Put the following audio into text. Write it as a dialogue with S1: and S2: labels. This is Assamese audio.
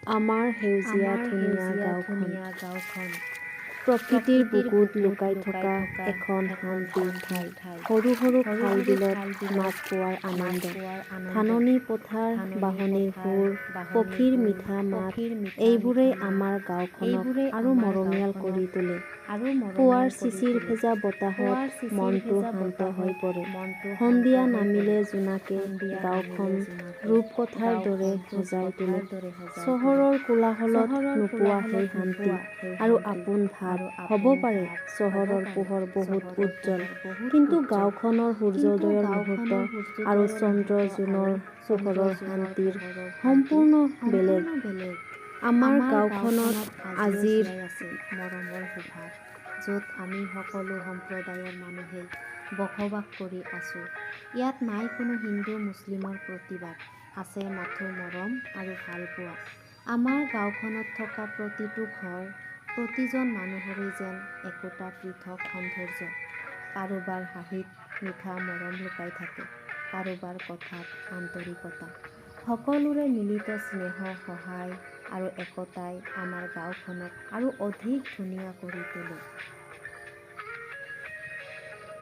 S1: আমাৰ সেউজীয়া ধুনীয়া গাঁওখন প্ৰকৃতিৰ বুকুত লুকাই থকা এখন শান্তিৰ ঠাই। সৰু সৰু খাল বিলত মাছ পোৱাৰ আনন্দ, ধাননি পথাৰ, বাঁহনিৰ সুৰ, পক্ষীৰ মিঠা মাত, এইবোৰেই আমাৰ গাঁওখনক আৰু মৰমীয়াল কৰি তোলে। পুৱাৰ চিচিৰ ভেজা বতাহত মনটো শান্ত হৈ পৰে। সন্ধিয়া নামিলে জোনাকে গাঁওখন ৰূপকথাৰ দৰে সজাই তোলে। চহৰৰ কোলাহলত নোপোৱা সেই শান্তি আৰু আপোন ভাৱ। হ'ব পাৰে চহৰৰ পোহৰ বহুত উজ্জ্বল, কিন্তু গাঁওখনৰ সূৰ্যোদয়ৰ মুহূৰ্ত আৰু চন্দ্ৰ-জোনৰ পোহৰৰ শান্তিৰ সম্পূৰ্ণ বেলেগ। আমাৰ গাঁওখনত আজিৰ
S2: মৰমৰ সুভাষ, য'ত আমি সকলো সম্প্ৰদায়ৰ মানুহেই বসবাস কৰি আছো। ইয়াত নাই কোনো হিন্দু মুছলিমৰ প্ৰতিবাদ, আছে মাথো মৰম আৰু ভালপোৱা। আমাৰ গাঁওখনত থকা প্ৰতিটো ঘৰ, প্ৰতিজন মানুহৰেই যেন একোটা পৃথক সৌন্দৰ্য। কাৰোবাৰ হাঁহিত মিঠা মৰম লুকাই থাকে, কাৰোবাৰ কথাত আন্তৰিকতা। সকলোৰে মিলিত স্নেহ, সহায় আৰু একতাই আমাৰ গাঁওখনক আৰু অধিক ধুনীয়া কৰি তোলে।